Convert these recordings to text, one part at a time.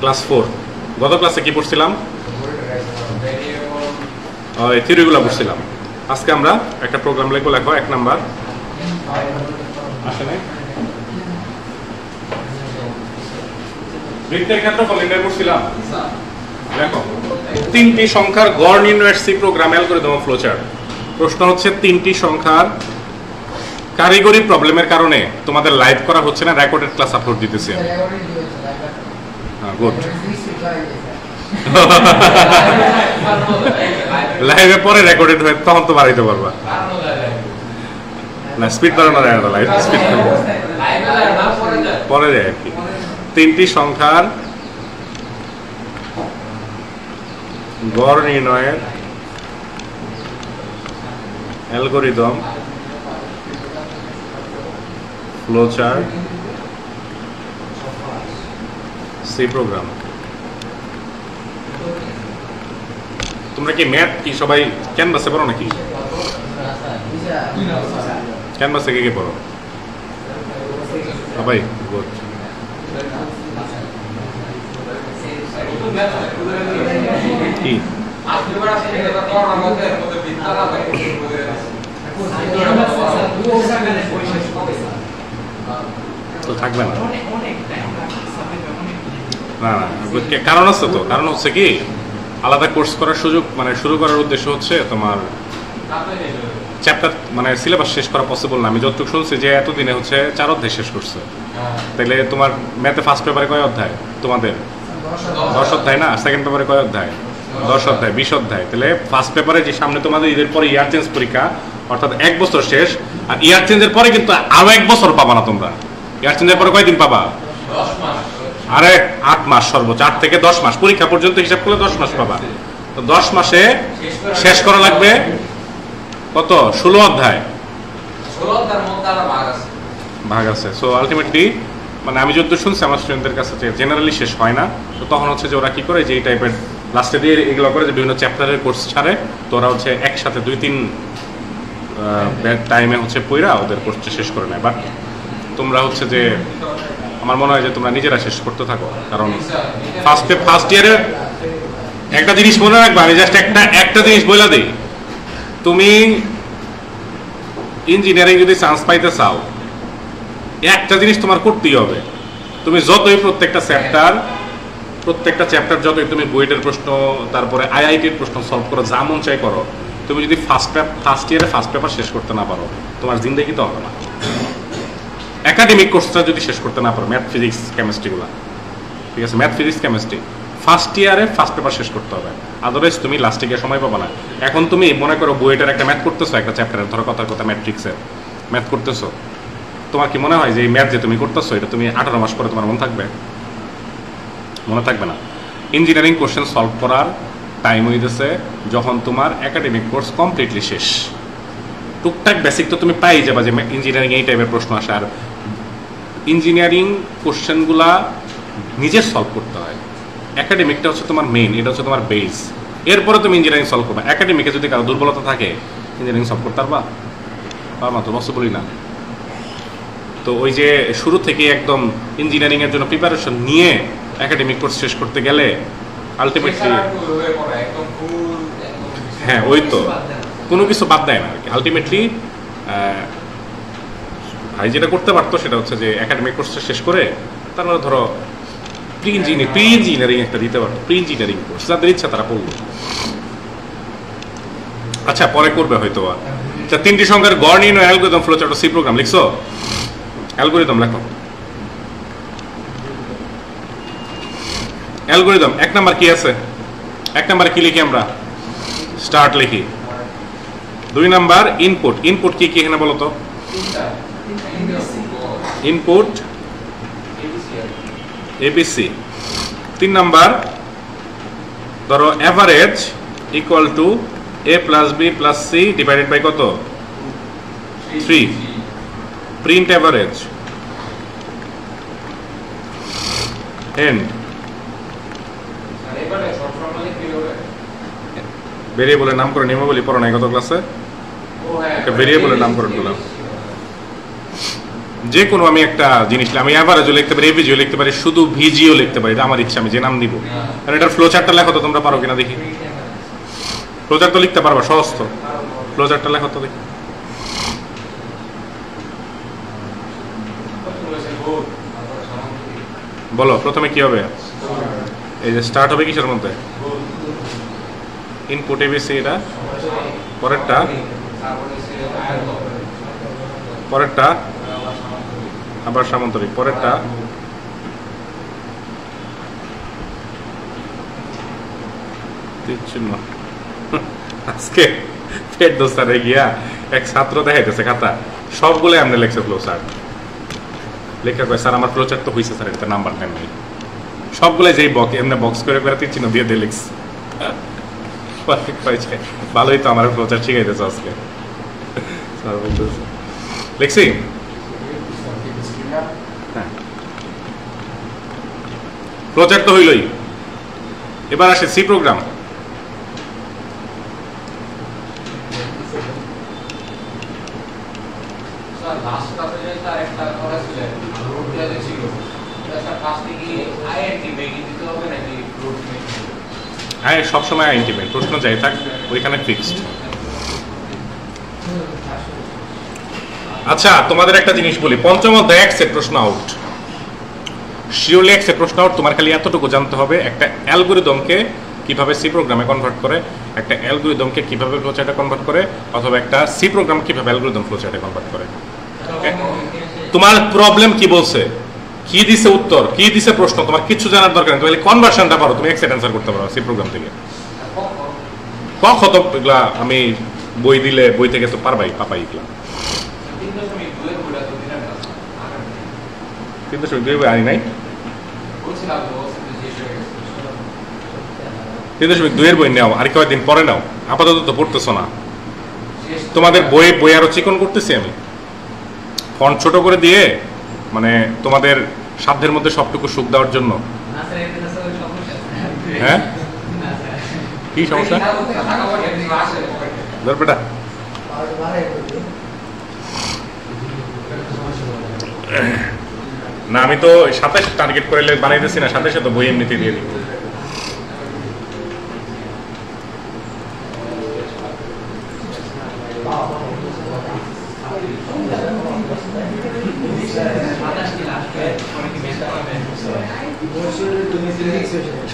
Class 4 গত ক্লাসে কি পড়ছিলাম এই থিওরিগুলো পড়ছিলাম আজকে আমরা একটা প্রোগ্রাম লিখবো লেখো 1 নাম্বার আসলে বৃত্তের ক্ষেত্রফল নির্ণয় করছিলাম দেখো তিনটি সংখ্যার গড় নির্ণয়ের C program algorithm flow chart প্রশ্ন হচ্ছে তিনটি সংখ্যার কারিগরি প্রবলেমের কারণে তোমাদের লাইভ করা হচ্ছে না রেকর্ডেড ক্লাস আপলোড দিতেছি হ্যাঁ গুড লাইভে পরে রেকর্ডেড হয়ে তখন তো বাড়াইতে পারবা না স্পিড বাড়ানো যায় না লাইভ স্পিড পরে যায় আর কি তিনটি সংখ্যার গড় নির্ণয়ের algorithm flow chart C program তোমরা কি ম্যাথ কি সবাই ক্যানভাসে পড়ো নাকি ক্যানভাসে কে পড়ো সবাই গুড কি তো থাকবে না না কারণ আছে তো কারণ হচ্ছে কি আলাদা কোর্স করার সুযোগ মানে শুরু করার উদ্দেশ্য হচ্ছে তোমার চ্যাপ্টার মানে সিলেবাস শেষ করা পসিবল না আমি যতটুকু শুনছি যে এতদিনে হচ্ছে 4 অধ্যায় শেষ করছে তাহলে তোমার ম্যাথে ফার্স্ট পেপারে কয় অধ্যায় তোমাদের 10 অধ্যায় না সেকেন্ড পেপারে কয় অধ্যায় 10 অধ্যায় 20 অধ্যায় তাহলে ফার্স্ট পেপারে যে সামনে তোমাদের ঈদের পরে ইয়ার চেঞ্জ পরীক্ষা অর্থাৎ 1 বছর শেষ আর ইয়ার চেঞ্জের পরে কিন্তু আরো 1 বছর পাবা না তোমরা ইয়ার চেঞ্জের পরে কয়দিন পাবা 10 মাস আরে 8 মাস সর্বোচ্চ 8 থেকে 10 মাস পরীক্ষা পর্যন্ত হিসাব করলে 10 মাস পাবা তো 10 মাসে শেষ করা লাগবে কত 16 অধ্যায় 16 অধ্যায়ের মধ্যে আরো ভাগ আছে সো আলটিমেটলি মানে আমি যত শুনছি আমার স্টুডেন্টদের কাছে যে জেনারেলি শেষ হয় না তো তখন হচ্ছে যে ওরা কি করে যে এই টাইপের লাস্টে দিয়ে এগুলো করে যে বিভিন্ন চ্যাপ্টারের কোর্স ছাড়ে তো ওরা হচ্ছে একসাথে 2-3 টাইমে হচ্ছে পড়া ওদের কোর্সটা শেষ করে নেয় বাট তোমরা হচ্ছে যে আমার মনে হয় যে তোমরা নিজেরা শেষ করতে থাকো কারণ ফার্স্ট ইয়ারে একটা জিনিস মনে রাখবা আমি জাস্ট একটা জিনিস বলে দিই তুমি ইঞ্জিনিয়ারিং যদি চান্স পাইতে চাও একটা জিনিস তোমার করতেই হবে তুমি যতই প্রত্যেকটা চ্যাপ্টার যতই তুমি বুয়েটের প্রশ্ন তারপরে আইআইটির প্রশ্ন সলভ করো যা মন চাই করো তুমি যদি ফার্স্ট ইয়ারে ফার্স্ট পেপার শেষ করতে না পারো তোমার জিন্দেগি তো হবে না একাডেমিক কোর্সটা যদি শেষ করতে না পারো ম্যাথ ফিজিক্স কেমিস্ট্রিগুলো ঠিক আছে ম্যাথ ফিজিক্স কেমিস্ট্রি ফার্স্ট ইয়ারে ফার্স্ট পেপার শেষ করতে হবে আদারওয়াইজ তুমি লাস্টে গিয়ে সময় পাবে না এখন তুমি মনে করো বুয়েটের একটা ম্যাথ করতেছো একটা চ্যাপ্টারের ধরো কথার কথা ম্যাট্রিক্সের ম্যাথ করতেছো তোমার কি মনে হয় যে এই ম্যাথ যে তুমি করতেছো এটা তুমি 18 মাস পরে তোমার মনে থাকবে না ইঞ্জিনিয়ারিং কোশ্চেন সলভ করার টাইম হইতেছে যখন তোমার একাডেমিক কোর্স কমপ্লিটলি শেষ টুকটাক বেসিক তো তুমি পাই যাবা যে ইঞ্জিনিয়ারিং এই টাইপের প্রশ্ন আসে আর ইঞ্জিনিয়ারিং কোশ্চেনগুলা নিজের সলভ করতে হয় একাডেমিকটা হচ্ছে তোমার মেইন এটা হচ্ছে তোমার বেস এরপরে তুমি ইঞ্জিনিয়ারিং সলভ করবে একাডেমিকে যদি কারো দুর্বলতা থাকে ইঞ্জিনিয়ারিং সলভ করতে পারবা তো পসিবলই না তো ওই যে শুরু থেকে একদম ইঞ্জিনিয়ারিং এর জন্য প্রিপারেশন নিয়ে একাডেমিক কোর্স শেষ করতে গেলে আলটিমেটলি হ্যাঁ ওই তো কোনো কিছু বাদ দেয় না আর কি আলটিমেটলি ভাই যেটা করতে পারতো সেটা হচ্ছে যে একাডেমিক কোর্সটা শেষ করে তারপরে ধরো প্রি ইঞ্জিনিয়ারিং একটা দিতে পারতো প্রি ইঞ্জিনিয়ারিং কোর্স যাদের ইচ্ছা তারা পড়লো আচ্ছা পরে করবে হয়তো আচ্ছা তিনটি সংখ্যার গড় নির্ণয় algorithm flow chart C program লিখছো অ্যালগরিদম লেখো অ্যালগরিদম 1 নাম্বার কি আছে 1 নাম্বার কি লিখি আমরা স্টার্ট লিখি 2 নাম্বার ইনপুট কি কি এখানে বলো তো ইনপুট এবিসি 3 নাম্বার ধরো average equal to a plus B plus C divided by কত 3 প্রিন্ট এভারেজ এন্ড ভেরিয়েবলের নামকরণ নিয়মাবলী পড়ো নাই গত ক্লাসে একটা ভেরিয়েবলের নামকরণ করলাম যে কোনো আমি একটা জিনিস আমি অ্যাভারেজও লিখতে পারি, এভিজিও লিখতে পারি, শুধু ভিজিও লিখতে পারি, এটা আমার ইচ্ছা, আমি যে নাম দিব। কারণ এটার ফ্লো চার্টটা লেখো তো, তোমরা পারো কিনা দেখি। ফ্লো চার্ট তো লিখতে পারবা, সহজ তো। ফ্লো চার্টটা লেখো তো দেখি। বলো প্রথমে কি হবে? এই যে স্টার্ট হবে কিসের মধ্যে? ইনপুট এবিসি, এটা পরেরটা আবার সামান্তরিক, পরেরটা চিহ্ন। আজকে পেট দোস্তারে গিয়া এক ছাত্র দেখাইতেছে খাতা, সবগুলো এমনি লেখছে ফ্লো চার্ট। লেখা কয় স্যার আমার ফ্লো চার্ট তো হয়েছে স্যার, এটা নাম্বার নেন নাই। সবগুলো যেই বক্স এমনি বক্স করে করে তীর চিহ্ন দিয়ে দিয়ে লিখছে। ভালোই তো আমার ফ্লো চার্ট শিখাইতেছে আজকে। লিখছি ফ্লো চার্ট তো হইলই। এবার আসে সি প্রোগ্রাম। হ্যাঁ সবসময় আইনটিমেন্ট, প্রশ্ন যাই থাক ওইখানে ফিক্সড। আচ্ছা তোমাদের একটা জিনিস বলি, পঞ্চম অধ্যায় এক সেট প্রশ্ন আউট, শিওরলি এক সেট প্রশ্ন আউট। তোমার খালি এতটুকু জানতে হবে একটা অ্যালগরিদমকে কিভাবে সি প্রোগ্রামে কনভার্ট করে, একটা অ্যালগরিদমকে কিভাবে ফ্লোচার্টে কনভার্ট করে, অথবা একটা সি প্রোগ্রাম কিভাবে অ্যালগরিদম ফ্লোচার্টে কনভার্ট করে। তোমার প্রবলেম কি বলছে, কি দিছে উত্তর, কি দিছে প্রশ্ন, তোমার কিছু জানার দরকার নেই। তুমি কনভার্সনটা পারো, তুমি এক সেট অ্যান্সার করতে পারো সি প্রোগ্রাম থেকে। কত এগুলা আমি বই দিলে বই থেকে তো পারবাই, পাপাই এগুলা। 3.2 বই আনি নাই, 3.2 এর বই নাও, আর কয়েকদিন পরে নাও, আপাতত তো পড়তেছো না। তোমাদের বই আরো চিকন করতেছি আমি, ফন্ট ছোট করে দিয়ে, মানে তোমাদের সাধ্যের মধ্যে সবটুকু সুখ দেওয়ার জন্য। হ্যাঁ কি সমস্যা? বেটা না আমি তো 27 টার্গেট করে বানাইতেছি না, 27 তো বই এমনিতে দিয়ে দিব।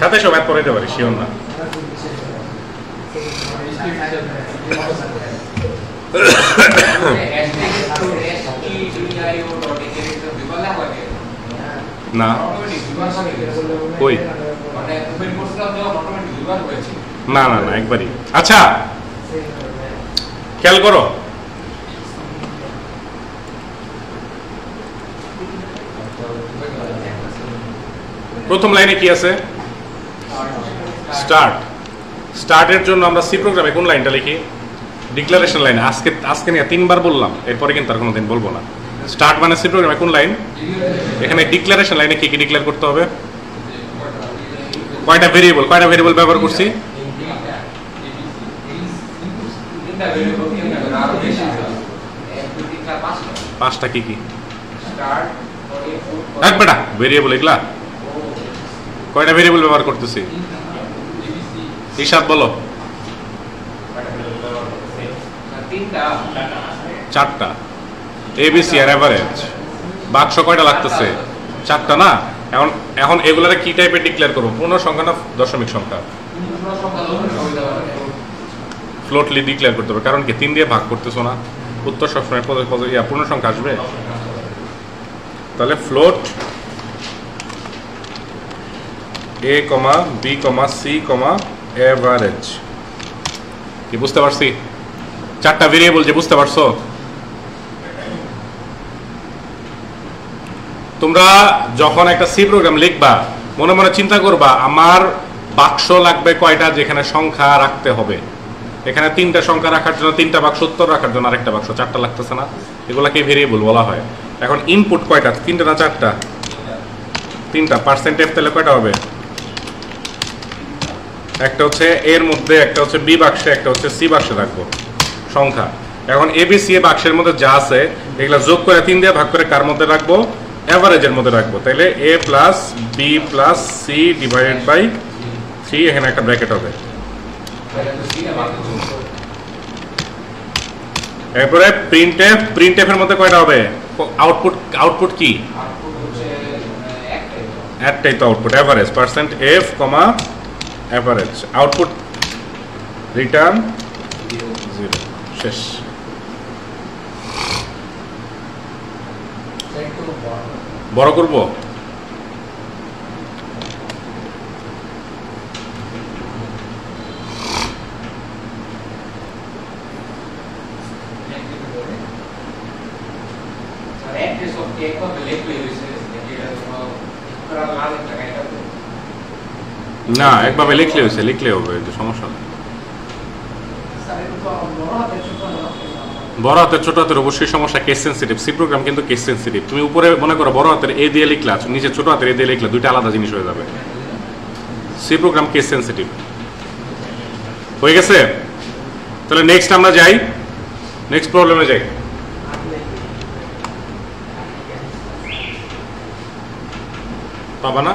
সাথে সব অ্যাড করাইতে পারি, শিওর না। না কই না না না একবারই। আচ্ছা খেয়াল করো, প্রথম লাইনে কি আছে? স্টার্ট। স্টার্টের জন্য আমরা সি প্রোগ্রামে কোন লাইনটা লিখি? Declaration line. আজকে নিয়ে 3 বার বললাম, এরপরে কিন্তু আর কোনোদিন বলবো না। স্টার্ট মানে সি প্রোগ্রামে কোন লাইন? এখানে ডিক্লারেশন লাইনে কি কি ডিক্লেয়ার করতে হবে? কয়টা ভেরিয়েবল ব্যবহার করছি? 5টা। কি কি ভেরিয়েবল? এগুলা কয়টা ভেরিয়েবল ব্যবহার করতেছি? হিসাব বলো। 4টা। এবিসি আর এভারেজ। বাক্স কয়টা লাগতেছে? 4টা না? এখন এগুলারে কি টাইপের ডিক্লেয়ার করবো? পূর্ণ সংখ্যা না দশমিক সংখ্যা? ফ্লোটলি ডিক্লেয়ার করতে হবে, কারণ কি 3 দিয়ে ভাগ করতেছো না, উত্তর সবসময় পূর্ণ সংখ্যা আসবে। তাহলে float a, b, c, average. কি বুঝতে পারছি? 4টা ভেরিয়েবল যে, বুঝতে পারছো? তোমরা যখন একটা সি প্রোগ্রাম লিখবা মনে মনে চিন্তা করবা আমার বাক্স লাগবে কয়টা যেখানে সংখ্যা রাখতে হবে। এখানে 3টা সংখ্যা রাখার জন্য 3টা বাক্স, উত্তর রাখার জন্য আরেকটা বাক্স, 4টা লাগতেছে না? এগুলাকে ভেরিয়েবল বলা হয়। এখন ইনপুট কয়টা? 3টা না 4টা? 3টা। পার্সেন্টেজ তাহলে কয়টা হবে? একটা হচ্ছে এর মধ্যে, একটা হচ্ছে বি বাক্সে, একটা হচ্ছে সি বাক্সে রাখবো সংখ্যা। এখন এ বি সি এ বাক্সের মধ্যে যা আছে এগুলা যোগ করে 3 দিয়ে ভাগ করে কার মধ্যে রাখবো, এভারেজের মধ্যে রাখবো। তাহলে A plus B plus C divided by 3, এখানে একটা ব্র্যাকেট হবে। এরপরে প্রিন্টএফ এর মধ্যে কয়টা হবে? আউটপুট কি? একটাই তো আউটপুট, এভারেজ পার্সেন্ট এফ কমা এভারেজ, আউটপুট রিটার্ন 0, শেষ। বড় করব, না একভাবে লিখলে হয়েছে, লিখলে হবে, সমস্যা নেই। বড় হাতের ছোট হাতের অবশ্যই সমস্যা, কেস সেন্সিটিভ। সি প্রোগ্রাম কিন্তু কেস সেন্সিটিভ। তুমি উপরে মনে করো বড় হাতের এ দিয়ে লিখলা, নিচে ছোট হাতের এ দিয়ে লিখলা, দুইটা আলাদা জিনিস হয়ে যাবে। C program case sensitive. হয়ে গেছে? তাহলে নেক্সট আমরা যাই, নেক্সট প্রবলেমে যাই। পাবা না?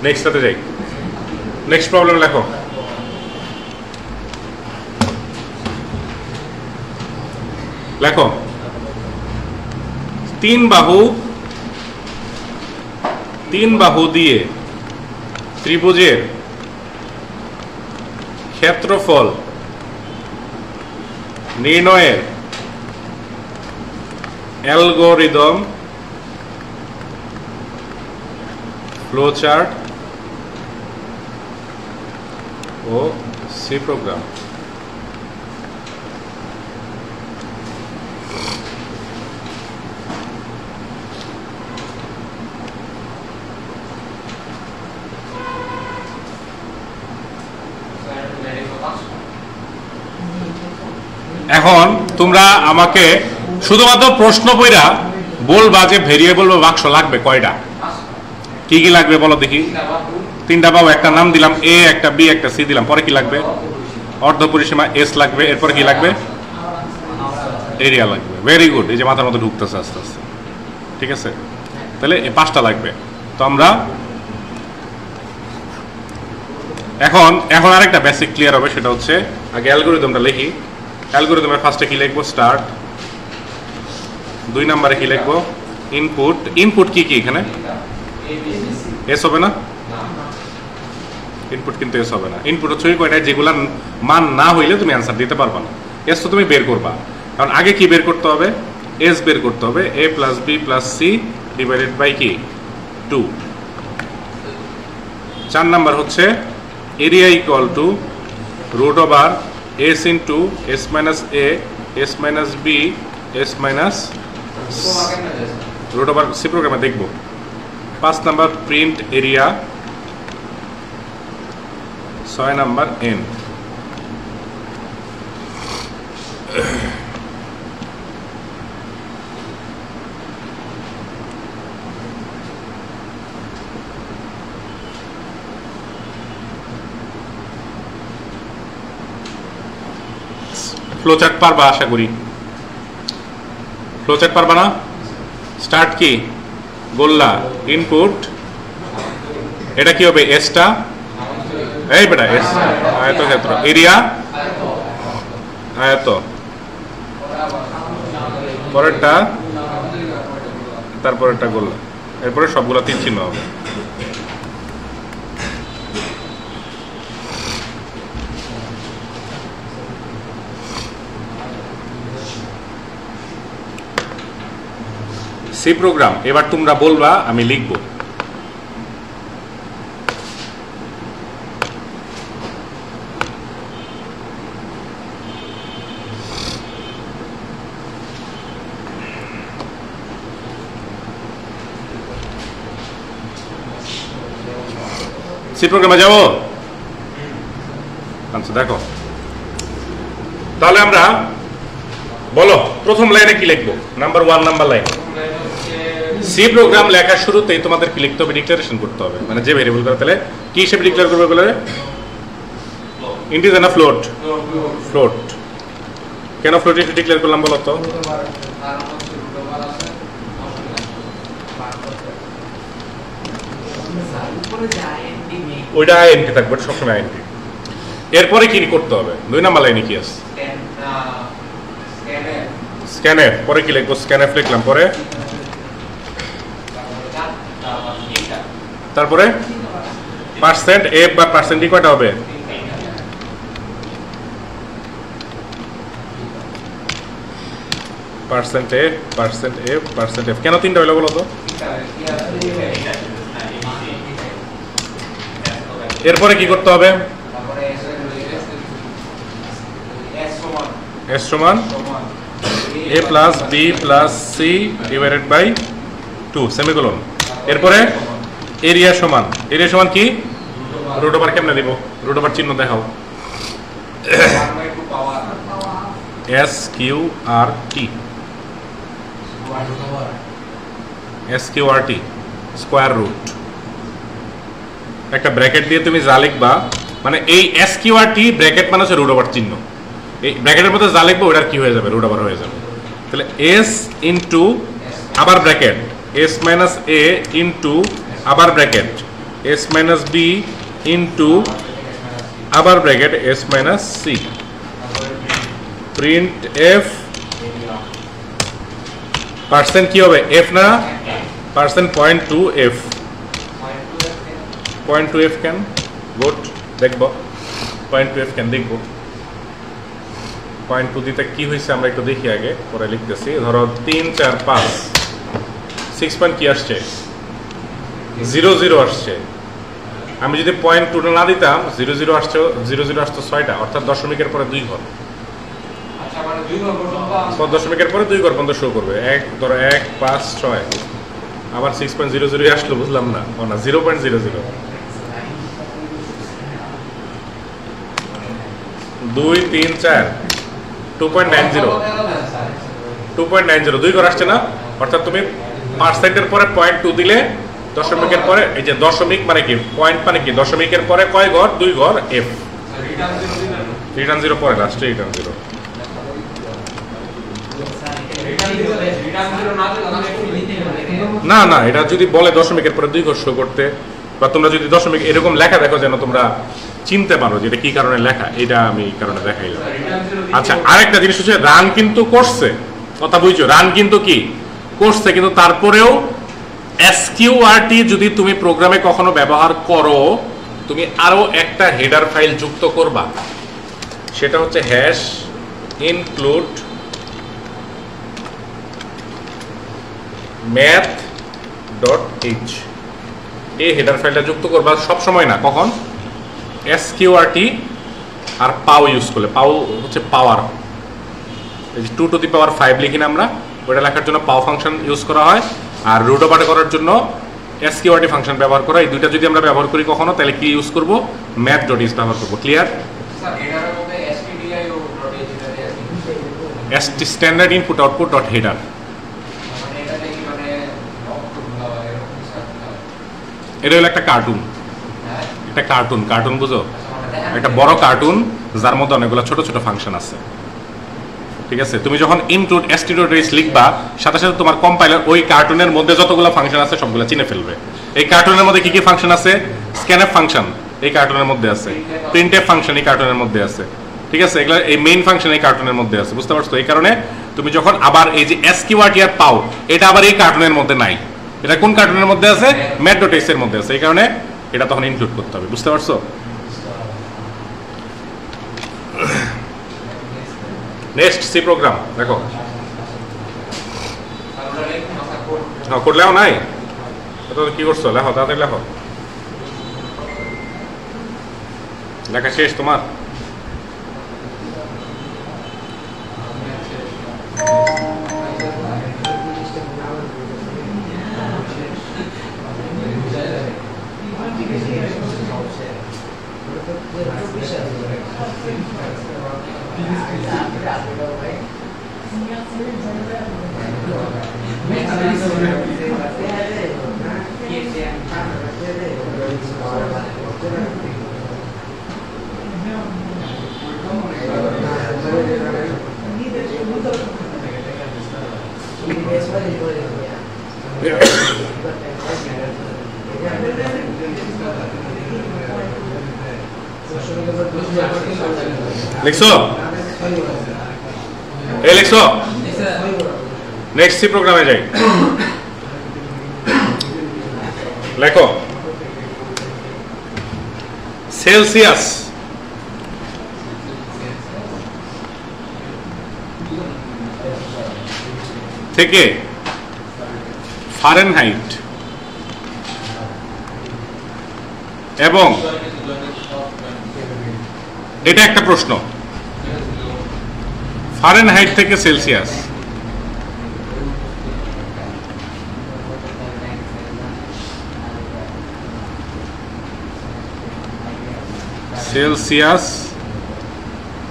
নেক্সটটাতে যাই। নেক্সট প্রবলেম লেখো। লেখো, 3 বাহু দিয়ে ত্রিভুজের ক্ষেত্রফল নির্ণয়ের অ্যালগরিদম, ফ্লোচার্ট ও সি প্রোগ্রাম। এখন তোমরা আমাকে শুধুমাত্র প্রশ্ন পড়া বলবা যে ভেরিয়েবল বা বাক্স লাগবে কয়টা, কি কি লাগবে বলো দেখি। 3টা পাবো, একটা নাম দিলাম এ, একটা বি, একটা সি দিলাম। পরে কি লাগবে? অর্ধ পরিসীমা এস লাগবে। এরপর কি লাগবে? এরিয়া লাগবে। ভেরি গুড, এই যে মাথার মধ্যে ঢুকতেছে আস্তে আস্তে, ঠিক আছে। তাহলে এই 5টা লাগবে। তো আমরা এখন আরেকটা বেসিক ক্লিয়ার হবে, সেটা হচ্ছে আগে অ্যালগরিদমটা লিখি। অ্যালগরিদমের ফার্স্টে কি লিখবো? স্টার্ট। 2 নম্বরে কি লিখবো? ইনপুট। ইনপুট কি কি এখানে? এস হবে না? ইনপুট কিন্তু এস হবে না। ইনপুট হচ্ছে ওই কয়টা যেগুলা মান না হইলে তুমি অ্যান্সার দিতে পারবা না। এস তো তুমি বের করবা, কারণ আগে কি বের করতে হবে? এস বের করতে হবে। A plus B plus C divided by কি? 2। 4 নাম্বার হচ্ছে area equal to root over S into S minus A, S minus B, S minus root over C প্রোগ্রামে দেখবো। 5 number print area. 6 number N. Flowchart পারবা আশা করি। Flowchart পারবা না? Start কি? গোল্লা। ইনপুট, এটা কি হবে? এসটা, এই বেটা এস আয়তক্ষেত্র। এরিয়া আয়ত, পরেরটা, তারপরেরটা গোল্লা। এরপরে সবগুলো 3 চিহ্ন হবে। C program. এবার তোমরা বলবা, আমি লিখব। সি প্রোগ্রামে যাবো। আচ্ছা দেখো, তাহলে আমরা বলো প্রথম লাইনে কি লিখবো? Number 1 number line. C program লেখার শুরুতেই তোমাদের কি লিখতে হবে? ডিক্লারেশন করতে হবে, মানে যে ভেরিয়েবল করে। তাহলে কি হিসেবে ডিক্লেয়ার করবে? বলে ইন্টিজার না ফ্লোট? ফ্লোট। কেন ফ্লোটিং ডিক্লেয়ার করলাম বলো তো? ওইটা আইএনটি থাকবে, ওটা সবসময় আইএনটি। এরপরে কি করতে হবে? 2 নাম্বার লাইনে কি আছে? স্ক্যানএফ। পরে কি লিখবো? স্ক্যানএফ লিখলাম, পরে তারপরে পার্সেন্ট এফ বা পার্সেন্ট ডি কয়টা হবে? Percent F, percent F, percent F. কেন 3টা হইলো বলো তো? এরপরে কি করতে হবে? এস সমান A plus B plus C divided by 2 semicolon. এরপরে এরিয়া সমান, এরিয়া সমান কি? Root over. কেমনে দিব? রুট ওভার চিহ্ন দেখাও। S Q R T, S Q R T square root. একটা ব্র্যাকেট দিয়ে তুমি যা লিখবা, মানে এই S Q R T bracket মানে হচ্ছে রুট ওভার চিহ্ন। এই ব্র্যাকেটের মধ্যে যা লিখবো ওটার কি হয়ে যাবে? রুট ওভার হয়ে যাবে। তাহলে এস ইন্টু আবার bracket S minus A into আবার bracket S minus B into আবার bracket S minus C. Print F percent কি হবে? এফ না, পার্সেন্ট 0.2f। 0.2f কেন? গুড, দেখবো 0.2f কেন দেখবো। 0.2 দিতে কি হয়েছে আমরা একটু দেখি আগে, পরে লিখতেছি। ধরো 3 4 5 6 পয়েন্ট কি আসছে? 0 0 আসছে। আমি যদি 0.2টা না দিতাম 0 0 আসছে, 0 0 আসতো 6টা, অর্থাৎ দশমিকের পরে 2 ঘর। দশমিকের পরে 2 ঘর পর্যন্ত শো করবে। ধরো 1 5 6 আবার 6.00 আসলো, বুঝলাম না। ও না, 0.00 2 3 4 2.90 2.90 2 ঘর আসছে না। অর্থাৎ তুমি পার্সেন্টের পরে 0.2 দিলে দশমিকের পরে, এই যে দশমিক মানে কি, পয়েন্ট মানে কি, দশমিকের পরে কয় ঘর? 2 ঘর এফ। রিটার্ন 0 পরে লাস্টে রিটার্ন 0। না না, এটা যদি বলে দশমিকের পরে 2 ঘর শো করতে, বা তোমরা যদি দশমিক এরকম লেখা দেখো যেন তোমরা চিনতে পারো যে এটা কি কারণে লেখা, এটা আমি এই কারণে দেখাইলাম। আচ্ছা, আরেকটা জিনিস হচ্ছে রান কিন্তু করছে, কথা বুঝছো? রান কিন্তু কি করছে, কিন্তু তারপরেও এসকিউআরটি যদি তুমি প্রোগ্রামে কখনো ব্যবহার করো, তুমি আরো একটা হেডার ফাইল যুক্ত করবা। সেটা হচ্ছে হ্যাশ ইনক্লুড math.h। এই হেডার ফাইলটা যুক্ত করবা সব সময় না, কখন? এসকিউআরটি আর পাও ইউজ করলে। পাও হচ্ছে পাওয়ার, এই যে 2 to the power 5 লিখি না আমরা, ওটা লেখার জন্য পাও ফাংশন ইউজ করা হয়। আর রুট ওভার করার জন্য এসকিউআরটি ফাংশন ব্যবহার করা। এই দুইটা যদি আমরা ব্যবহার করি কখনো, তাহলে কি ইউজ করব? math.h ব্যবহার করব। Clear? Standard input output dot header. এটা হলো একটা কার্টুন, একটা কার্টুন, কার্টুন বুঝো? একটা বড় কার্টুন যার মধ্যে অনেকগুলো ছোট ছোট ফাংশন আছে। ঠিক আছে, তুমি যখন ইনক্লুড std.h লিখবা, সাথে সাথে তোমার কম্পাইলার ওই কার্টুনের মধ্যে যতগুলো ফাংশন আছে সবগুলো চিনে ফেলবে। এই কার্টুনের মধ্যে কি কি ফাংশন আছে? স্ক্যানএফ ফাংশন এই কার্টুনের মধ্যে আছে, প্রিন্টএফ ফাংশন এই কার্টুনের মধ্যে আছে। ঠিক আছে, এগুলো এই মেইন ফাংশন এই কার্টুনের মধ্যে আছে, বুঝতে পারছো? এই কারণে তুমি যখন আবার এই যে এসকিউআরটি আর পাও, এটা আবার এই কার্টুনের মধ্যে নাই। এটা কোন কার্টুনের মধ্যে আছে? math.h এর মধ্যে আছে। এই কারণে এটা তখন ইনক্লুড করতে হবে, বুঝতে পারছো? নেক্সট সি প্রোগ্রাম দেখো। হ্যাঁ, কোড লেখো নাই? কি করছো? লেখো, তাড়াতাড়ি লেখো। লেখা শেষ তোমার? লিখছো? এই লিখছো? নেক্সট সি প্রোগ্রামে যাই। লেখো সেলসিয়াস থেকে ফারেনহাইট এবং এটা একটা প্রশ্ন, ফারেনহাইট থেকে সেলসিয়াস,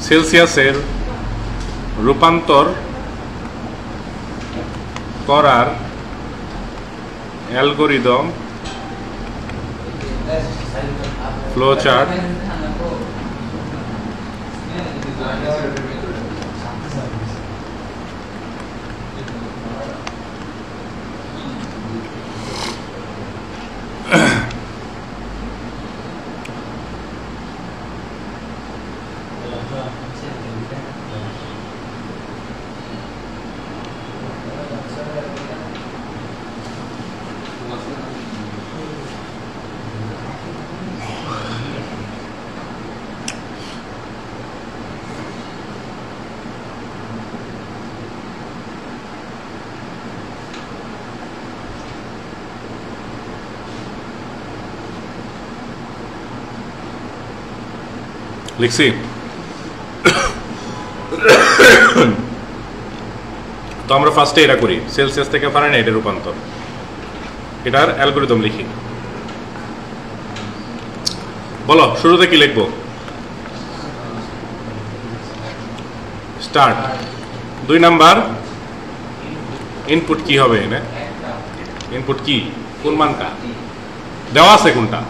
সেলসিয়াসের রূপান্তর করার অ্যালগরিদম ফ্লোচার্ট লিখছি। তো আমরা ফার্স্টে এটা করি, সেলসিয়াস থেকে ফারেনহাইটের রূপান্তর, এটার অ্যালগরিদম লিখি। বলো শুরুতে কি লিখবো? স্টার্ট। 2 নাম্বার ইনপুট কি হবে? এনে ইনপুট কি, কোন মানটা দেওয়া আছে কোনটা,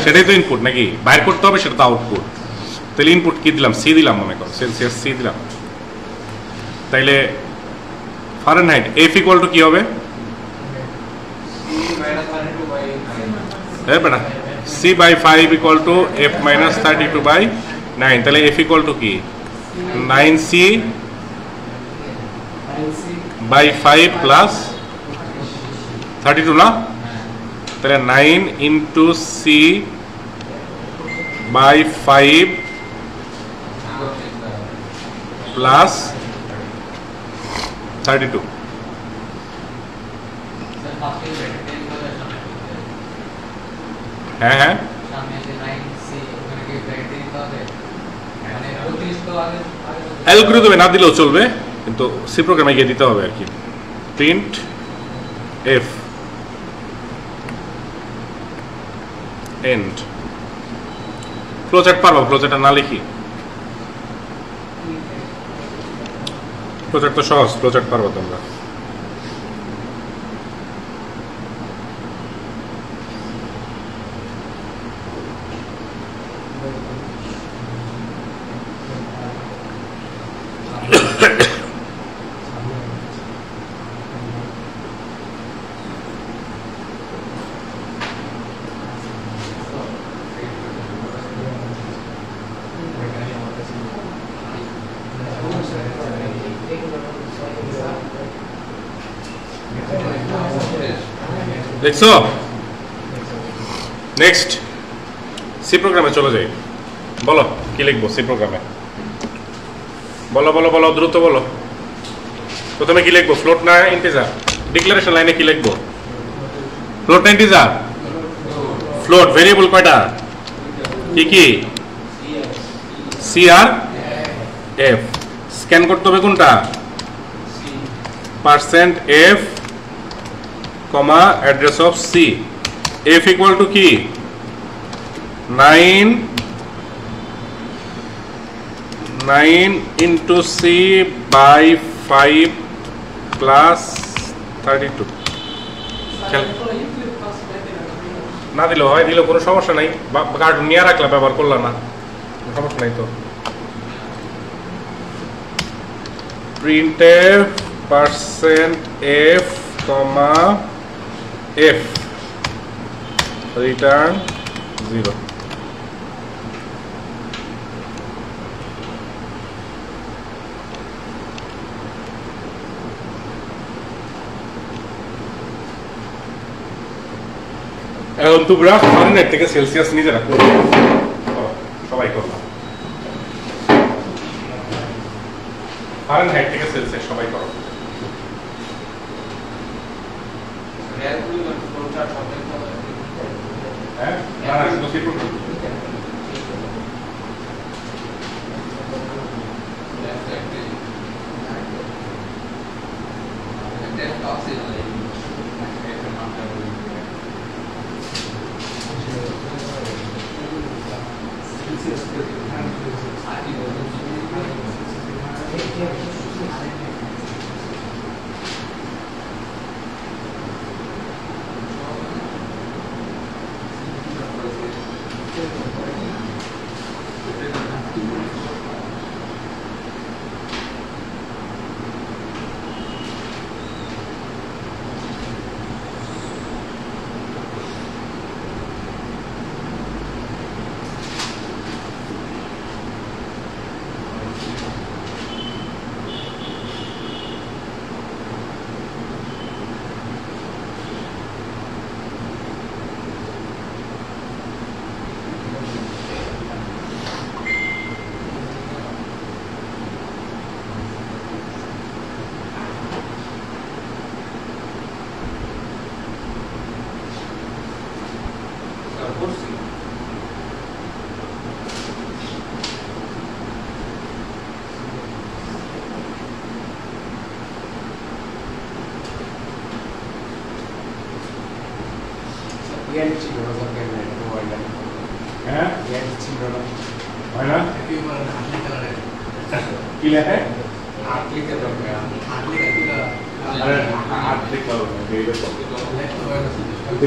সেটাই তো ইনপুট নাকি? বাইর করতে হবে, সেটা তো আউটপুট। তাহলে ইনপুট কি দিলাম? সি দিলাম, মনে করো সেলসিয়াস সি দিলাম। তাইলে ফারেনহাইট এফ ইকুয়াল টু কি হবে? C by 5 equal to F minus 32/9। তাহলে এফ ইকুয়াল টু কি? 9c বাই 5 প্লাস 32 না? তাহলে 9 ইন্টু সি বাই 5 প্লাস 32। হ্যাঁ হ্যাঁ, অ্যালগরিদমে না দিলেও চলবে, কিন্তু সি প্রোগ্রামে গিয়ে দিতে হবে আর কি। প্রিন্ট এফ এন্ড ফ্লোচার্ট পারবো? ফ্লোচার্টটা না লিখি? ফ্লোচার্ট তো সহজ, ফ্লোচার্ট পারবো তোমরা। দেখছো? নেক্সট সি প্রোগ্রামে চলে যাই। বলো কি লিখবো সি প্রোগ্রামে? বলো বলো বলো, দ্রুত বলো। প্রথমে কি লিখবো? ফ্লোট না ইন্টিজার? ডিক্লারেশন লাইনে কি লিখবো? ফ্লোট না ইন্টিজার? ফ্লোট। ভেরিয়েবল কয়টা? কি কি? সি আর এফ। স্ক্যান করতে হবে কোনটা? %f, address of c। f equal to কি? 9 into c by 5 plus 32। না দিলেও হয়, দিলেও কোনো সমস্যা নাই, কার্টুন নিয়ে রাখলাম, ব্যবহার করলাম না, সমস্যা নাই তো। printf %f, f return 0। এখন তোমরা ফারেনহাইট থেকে সেলসিয়াস নিজেরা করো, সবাই করো। ফারেনহাইট থেকে সেলসিয়াস সবাই করো। হ্যাঁ, না না, শুধু সিপুর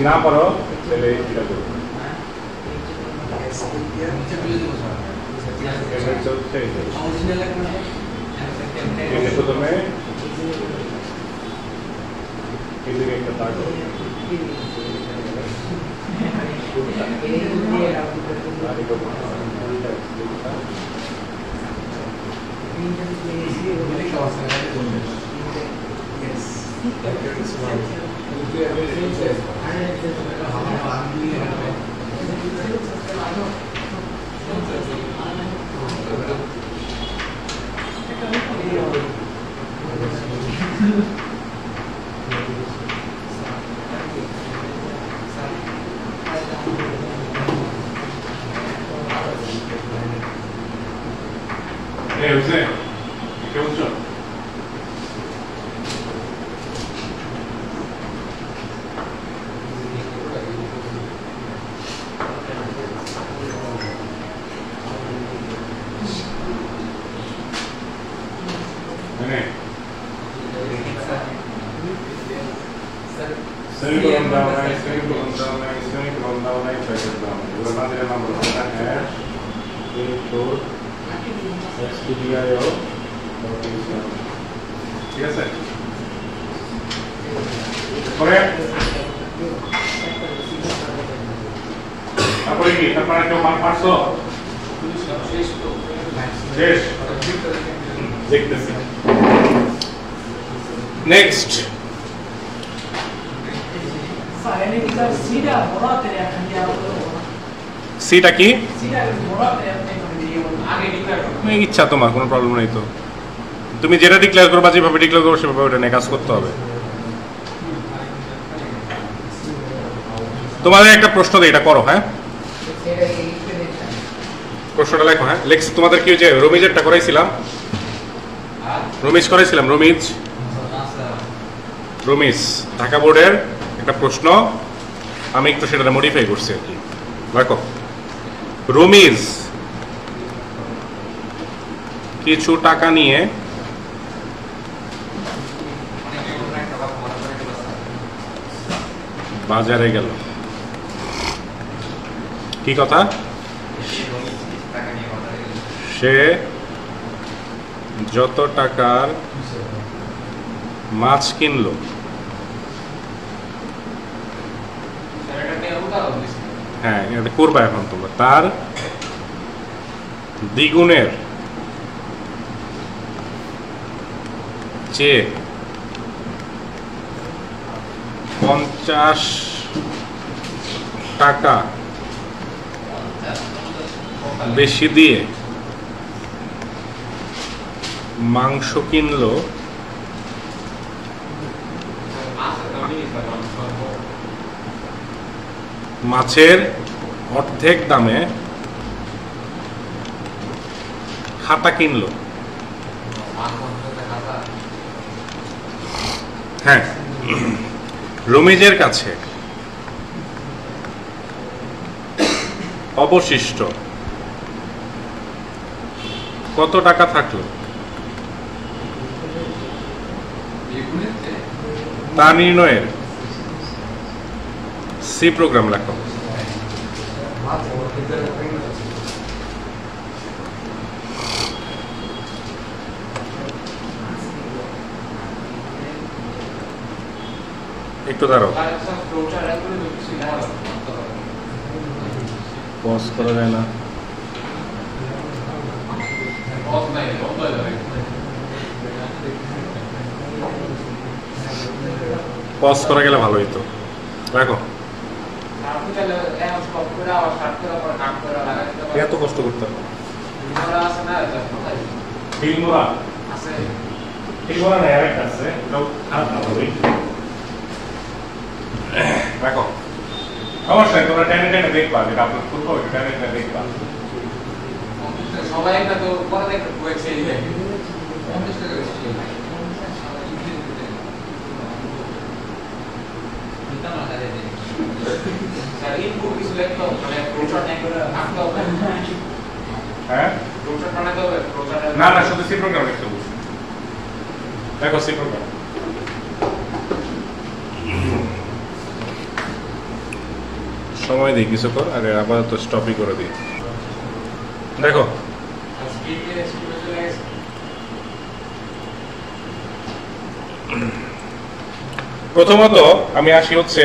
না পারো তাহলে এটা করো। প্রথমে এদিকে একটা দাগ করো, semicolon down line, semicolon down line, semicolon down line, bracket down line. Eগুলো না দিলে নাম্বার হবে না। হ্যাশ A4 XTDIO ঠিক আছে? পরে তারপরে কি? তারপরে কেউ মান পারছো? শেষ দেখতেছি। নেক্সট সিটা কি? ইচ্ছা তোমার, কোনো প্রবলেম নেই তো। তুমি যেটা ডিক্লেয়ার করবা, যেভাবে ডিক্লেয়ার করবো সেভাবে ওটা নিয়ে কাজ করতে হবে। তোমাদের একটা প্রশ্ন দিই, এটা করো। হ্যাঁ, প্রশ্নটা লেখো। হ্যাঁ লেখছি। তোমাদের কি হয়েছে? রমিজেরটা করাইছিলাম, রমিজ করাইছিলাম, রমিজ ঢাকা বোর্ডের একটা প্রশ্ন, আমি একটু সেটা মডিফাই করছি আর কি। দেখো, রমিজ কিছু টাকা নিয়ে বাজারে গেল। কি কথা? সে যত টাকার মাছ কিনলো হ্যাঁ এটা করবা এখন তোমরা, তার দ্বিগুণের চেয়ে 50 টাকা বেশি দিয়ে মাংস কিনলো মাছের অর্ধেক দামে খাতা কিনলো। হ্যাঁ, রমিজের কাছে অবশিষ্ট কত টাকা থাকলো তা নির্ণয়ের সি প্রোগ্রাম লেখো। একটু দাঁড়াও, পজ করা যায় না। পজ করা গেলে ভালো হইতো। দেখো এত কষ্ট করতে হবে। দেখো অবশ্যই তোমরা টেনে টেনে দেখবা, যেটা আপলোড করবো টেনে টেনে দেখবা। সবাই একটা তো পরে দেখতে হয়েছে না না, শুধু সি প্রোগ্রাম লিখতে বলছি। দেখো সি প্রোগ্রাম সময় দিই কিছু কর, আগে আপাতত স্টপই করে দিই। দেখো প্রথমত আমি আসি হচ্ছে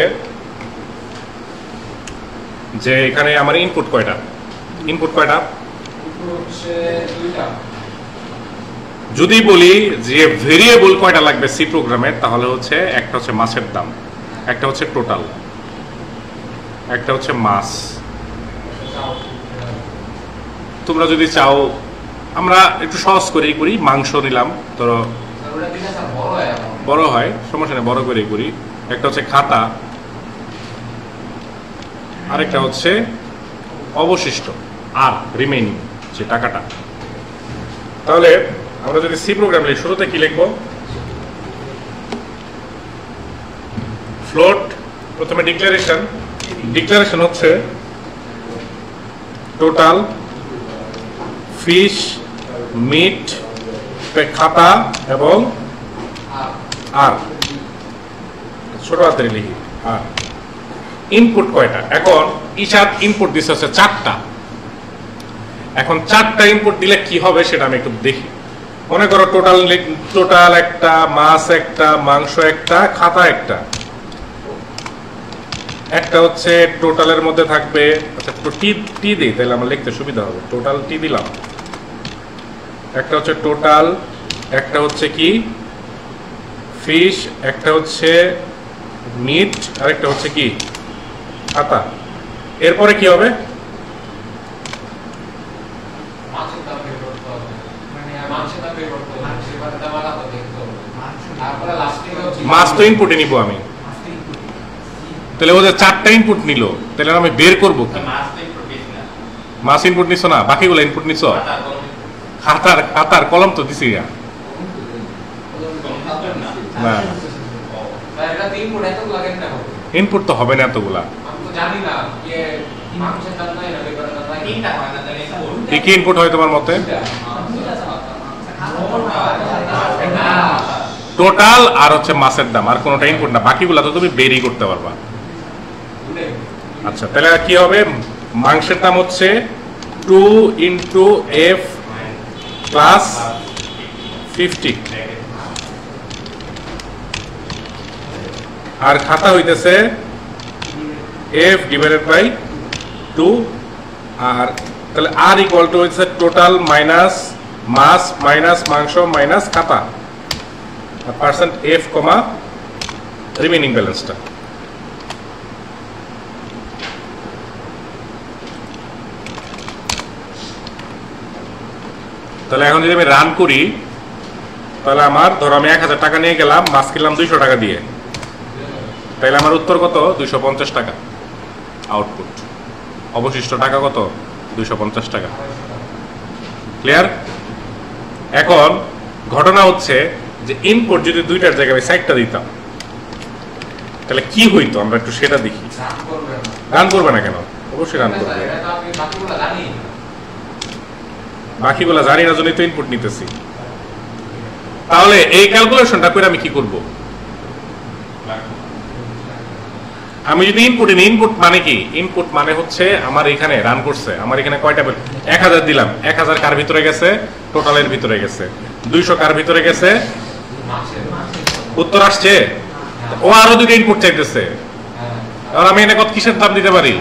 যে এখানে আমার ইনপুট কয়টা, ইনপুট কয়টা যদি বলি যে ভেরিয়েবল কয়টা লাগবে সি প্রোগ্রামের, তাহলে হচ্ছে একটা হচ্ছে মাছের দাম, একটা হচ্ছে টোটাল, একটা হচ্ছে মাছ। তোমরা যদি চাও আমরা একটু সহজ করেই করি, মাংস নিলাম, তো বড় হয় সমস্যা নেই, বড় করেই করি। একটা হচ্ছে খাতা, আরেকটা হচ্ছে অবশিষ্ট আর রিমেইনিং যে টাকাটা। তাহলে আমরা যদি সি প্রোগ্রাম লিখি, শুরুতে কি লিখবো? ফ্লোট, প্রথমে ডিক্লারেশন। ডিক্লারেশন হচ্ছে টোটাল, ফিশ, মিট, খাতা এবং আর ছোট হাতের লিখি আর। ইনপুট কয়টা? এখন ইশাদ ইনপুট দিচ্ছে হচ্ছে 4টা। এখন 4টা ইনপুট দিলে কি হবে সেটা আমি একটু দেখি। মনে করো টোটাল একটা, মাছ একটা, মাংস একটা, খাতা একটা। একটা হচ্ছে টোটালের মধ্যে থাকবে, আচ্ছা টি দিই তাহলে আমার লিখতে সুবিধা হবে। টোটাল টি দিলাম। একটা হচ্ছে টোটাল, একটা হচ্ছে কি ফিশ, একটা হচ্ছে মিট, আর একটা হচ্ছে কি খাতা। এরপরে কি হবে? মাছ তো ইনপুটে নিব আমি, তাহলে ওদের 4টা ইনপুট নিল, তাহলে আমি বের করবো কি? মাছ ইনপুট নিছো না, বাকিগুলো ইনপুট নিছো? খাতার কলম তো দিছি না, ইনপুট তো হবে না এতগুলা। কি ইনপুট হয় তোমার মতে? টোটাল আর হচ্ছে মাছের দাম, আর কোনোটা ইনপুট না, বাকিগুলা তো তুমি বেরই করতে পারবা। আচ্ছা তাহলে কি হবে? মাংসের দাম হচ্ছে 2 × F প্লাস 50, আর খাতা হইতেছে F/2। আর তাহলে আর ইকুয়াল টু হচ্ছে টোটাল মাইনাস মাছ মাইনাস মাংস মাইনাস খাতা, আর পার্সেন্ট F কমা রিমেইনিং ব্যালেন্সটা। তাহলে এখন যদি আমি রান করি, তাহলে আমার ধরো আমি 1000 টাকা নিয়ে গেলাম, মাছ কিনলাম 200 টাকা দিয়ে, তাহলে আমার উত্তর কত? 250 টাকা আউটপুট। অবশিষ্ট টাকা কত? 250 টাকা। ক্লিয়ার? এখন ঘটনা হচ্ছে যে ইনপুট যদি দুইটার জায়গায় আমি 60টা দিতাম, তাহলে কি হইতো আমরা একটু সেটা দেখি। রান করবে না কেন? অবশ্যই রান করবে। বাকিগুলা জানি না, জন্যই তো ইনপুট নিতেছি। তাহলে এই ক্যালকুলেশনটা করে আমি কি করব? আমি যদি ইনপুট মানে কি? ইনপুট মানে হচ্ছে আমার এখানে রান করছে, আমার এখানে কয়টা 1000 দিলাম, 1000 কার ভিতরে গেছে? টোটালের ভিতরে গেছে। 200 কার ভিতরে গেছে? উত্তর আসছে। ও আরো দুটো ইনপুট চাইতেছে, আর আমি এনে কত কিসের দাম দিতে পারি?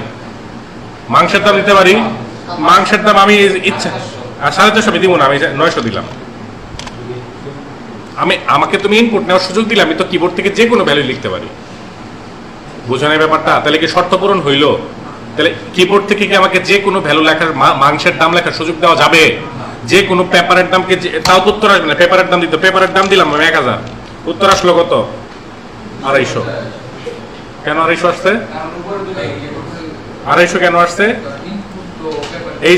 মাংসের দাম দিতে পারি। মাংসের দাম আমি ইচ্ছা 450 আমি দিব না, আমি 900 দিলাম। আমাকে তুমি ইনপুট নেওয়ার সুযোগ দিলে আমি তো কিবোর্ড থেকে যে কোনো ভ্যালু লিখতে পারি। বুঝেন এই ব্যাপারটা? তাহলে কি শর্ত পূরণ হইল? তাহলে কিবোর্ড থেকে কি আমাকে যে কোনো ভ্যালু লেখার, মাংসের দাম লেখার সুযোগ দেওয়া যাবে? যে কোনো পেপারের দামকে, তাও তো উত্তর আসবে না। পেপারের দাম দিতে, পেপারের দাম দিলাম আমি 1000, উত্তর আসলো কত? 250। কেন 250 আসছে? 250 কেন আসছে? এই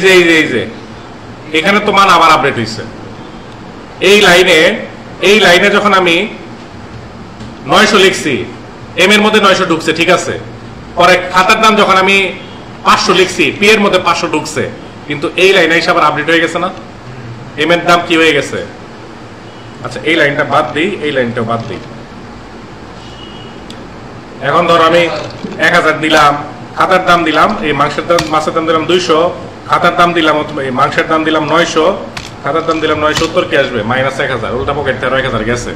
যে এখানে তো মান আবার আপডেট হয়েছে। এই লাইনে যখন আমি 900 লিখছি, এম এর মধ্যে 900 ঢুকছে, ঠিক আছে। পরে খাতার দাম যখন আমি 500 লিখছি, পি এর মধ্যে 500 ঢুকছে, কিন্তু এই লাইনে এসে আবার আপডেট হয়ে গেছে না? এম এর দাম কি হয়ে গেছে? আচ্ছা, এই লাইনটা বাদ দিই, এই লাইনটাও বাদ দিই। এখন ধর আমি 1000 দিলাম, খাতার দাম দিলাম, এই মাছের দাম দিলাম 200, খাতার দাম দিলাম, এই মাংসের দাম দিলাম 900, খাতার দাম দিলাম 900, উত্তর কি আসবে? -1000। উল্টা পকেট থেকে 1000 গেছে।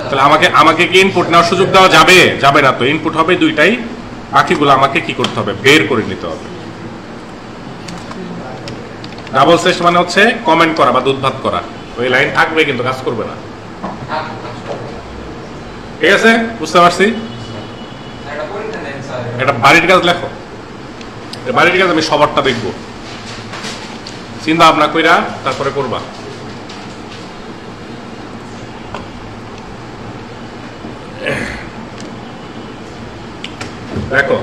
তাহলে আমাকে কি ইনপুট নেওয়ার সুযোগ দেওয়া যাবে? যাবে না তো। ইনপুট হবে দুইটাই, বাকিগুলো আমাকে কি করতে হবে? বের করে নিতে হবে। ডাবল স্ল্যাশ মানে হচ্ছে কমেন্ট করা বা দুধ ভাত করা। ওই লাইন থাকবে কিন্তু কাজ করবে না। ঠিক আছে, বুঝতে পারছি। এটা বাড়ির কাজ লেখো। বাড়ির কাজ আমি সবারটা দেখবো, চিন্তা ভাবনা কইরা তারপরে করবা। দেখো,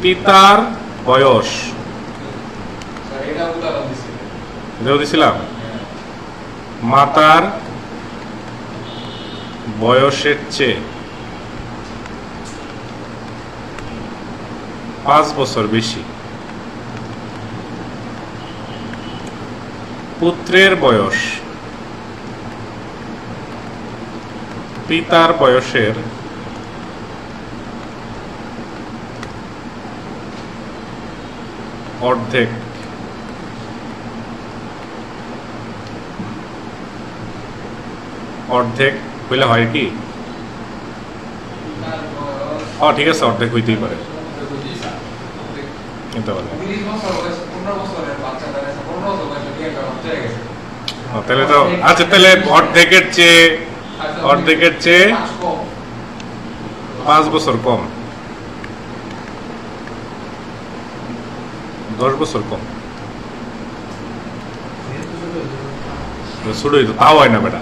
পিতার বয়স দিছিলাম, মাতার বয়সের চেয়ে 5 বছর বেশি। পুত্রের বয়স পিতার বয়সের অর্ধেক। অর্ধেক হইলে হয় কি? ঠিক আছে, অর্ধেক হইতেই পারে। তাহলে তো আচ্ছা, তাহলে অর্ধেকের চেয়ে 5 বছর কম, 10 বছর কম। ছোট হইতো তাও হয় না বেটা।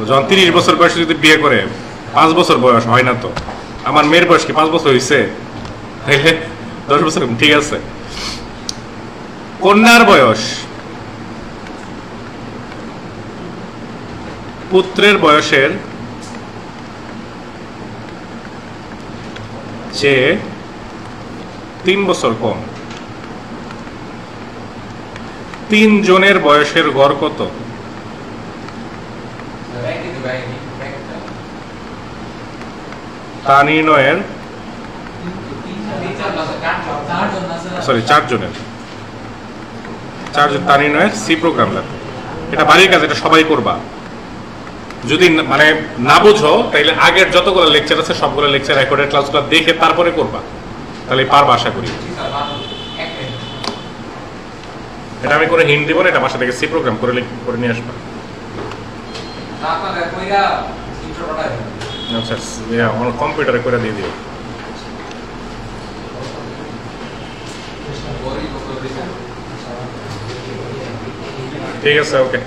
যখন 30 বছর বয়সে যদি বিয়ে করে, 5 বছর বয়স হয় না তো। আমার মেয়ের বয়স কি 5 বছর হয়েছে? তাইলে 10 বছর। ঠিক আছে। কন্যার বয়স পুত্রের বয়সের চেয়ে 3 বছর কম। 3 জনের বয়সের গড় কত? তা নির্ণয়ের, সরি 4 জনের তা নির্ণয়ের সি প্রোগ্রাম লাগবে। এটা বাড়ির কাজ, এটা সবাই করবা। যদি মানে না বুঝো তাইলে আগের যতগুলো লেকচার আছে সবগুলো লেকচার রেকর্ডেড ক্লাসগুলো দেখে তারপরে করবা, তাহলে পারবা আশা করি। এটা আমি করে হিন্ট দিব না, এটা বাসা থেকে সি প্রোগ্রাম করে নিয়ে আসবা। আচ্ছা, কম্পিউটারে করে দিয়ে দিও। ঠিক আছে, ওকে।